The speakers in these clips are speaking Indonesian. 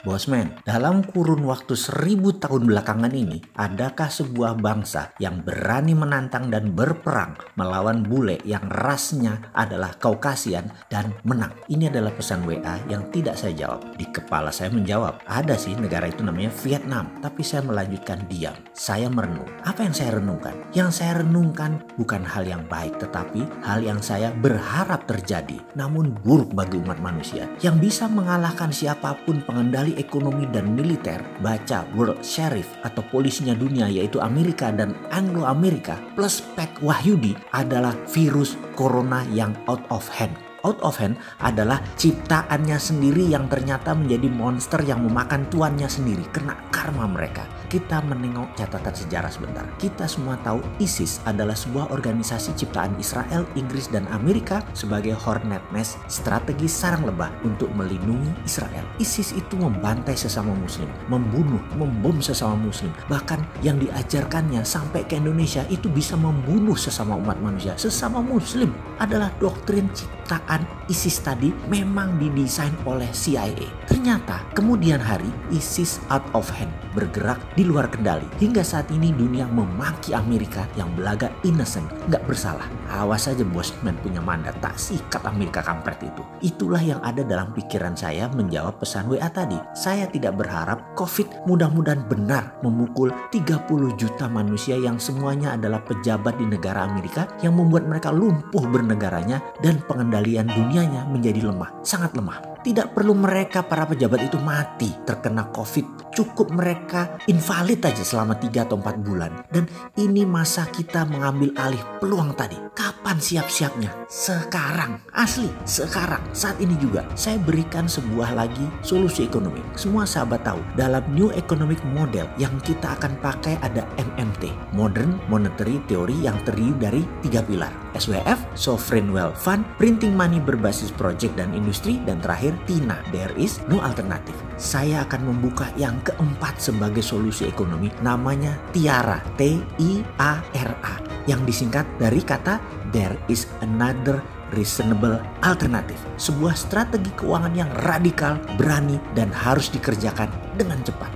Bosman, dalam kurun waktu 1000 tahun belakangan ini, adakah sebuah bangsa yang berani menantang dan berperang melawan bule yang rasnya adalah Kaukasian dan menang? Ini adalah pesan WA yang tidak saya jawab. Di kepala saya menjawab, ada sih negara itu namanya Vietnam, tapi saya melanjutkan diam. Saya merenung. Apa yang saya renungkan? Yang saya renungkan bukan hal yang baik, tetapi hal yang saya berharap terjadi, namun buruk bagi umat manusia. Yang bisa mengalahkan siapapun pengendali ekonomi dan militer, baca World Sheriff atau polisinya dunia yaitu Amerika dan Anglo-Amerika plus Pak Wahyudi adalah virus corona yang out of hand. Out of hand adalah ciptaannya sendiri yang ternyata menjadi monster yang memakan tuannya sendiri. Kena karma mereka. Kita menengok catatan sejarah sebentar. Kita semua tahu ISIS adalah sebuah organisasi ciptaan Israel, Inggris, dan Amerika sebagai hornet nest strategi sarang lebah untuk melindungi Israel. ISIS itu membantai sesama muslim, membunuh, membom sesama muslim. Bahkan yang diajarkannya sampai ke Indonesia itu bisa membunuh sesama umat manusia. Sesama muslim adalah doktrin ciptaan ISIS tadi memang didesain oleh CIA. Ternyata kemudian hari ISIS out of hand, bergerak di luar kendali. Hingga saat ini dunia memaki Amerika yang belaga innocent, nggak bersalah. Awas saja Bosman punya mandat, tak sikat Amerika kampret itu. Itulah yang ada dalam pikiran saya menjawab pesan WA tadi. Saya tidak berharap COVID mudah-mudahan benar memukul 30 juta manusia yang semuanya adalah pejabat di negara Amerika yang membuat mereka lumpuh bernegaranya dan pengendalian dunianya menjadi lemah, sangat lemah. Tidak perlu mereka para pejabat itu mati terkena COVID. Cukup mereka invalid aja selama 3 atau 4 bulan. Dan ini masa kita mengambil alih peluang tadi. Kapan siap-siapnya? Sekarang. Asli, sekarang. Saat ini juga. Saya berikan sebuah lagi solusi ekonomi. Semua sahabat tahu, dalam New Economic Model yang kita akan pakai ada MMT. Modern Monetary Theory yang terdiri dari 3 pilar. SWF, Sovereign Wealth Fund, Printing Money berbasis project dan industri, dan terakhir TINA, There is no alternative. Saya akan membuka yang keempat sebagai solusi ekonomi, namanya TIARA, TIARA, yang disingkat dari kata There is another reasonable alternative. Sebuah strategi keuangan yang radikal, berani, dan harus dikerjakan dengan cepat.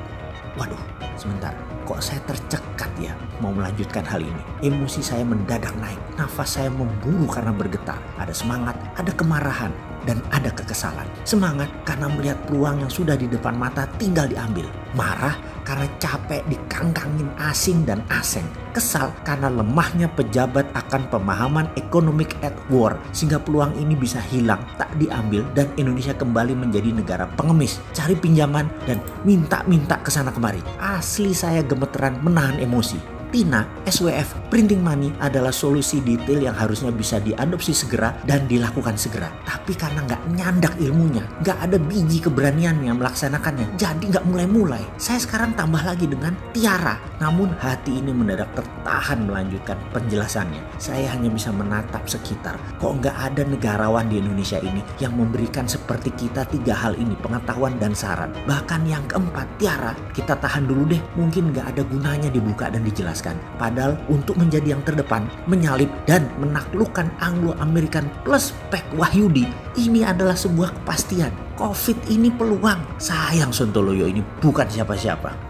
Waduh, sebentar. Kok saya tercekat ya mau melanjutkan hal ini. Emosi saya mendadak naik. Nafas saya memburu karena bergetar. Ada semangat, ada kemarahan, dan ada kekesalan. Semangat karena melihat peluang yang sudah di depan mata tinggal diambil. Marah karena capek dikangkangin asing dan aseng. Kesal karena lemahnya pejabat akan pemahaman economic at war. Sehingga peluang ini bisa hilang, tak diambil, dan Indonesia kembali menjadi negara pengemis. Cari pinjaman dan minta-minta kesana kemari. Asli saya gemeteran menahan emosi. TINA, SWF, Printing Money adalah solusi detail yang harusnya bisa diadopsi segera dan dilakukan segera. Tapi karena nggak nyandak ilmunya, nggak ada biji keberaniannya melaksanakannya, jadi nggak mulai-mulai. Saya sekarang tambah lagi dengan TIARA. Namun hati ini mendadak tertahan melanjutkan penjelasannya. Saya hanya bisa menatap sekitar. Kok nggak ada negarawan di Indonesia ini yang memberikan seperti kita 3 hal ini, pengetahuan dan saran. Bahkan yang keempat, TIARA, kita tahan dulu deh. Mungkin nggak ada gunanya dibuka dan dijelaskan. Padahal untuk menjadi yang terdepan, menyalip dan menaklukkan Anglo-American plus Pak Wahyudi, ini adalah sebuah kepastian. COVID ini peluang. Sayang Sontoloyo ini bukan siapa-siapa.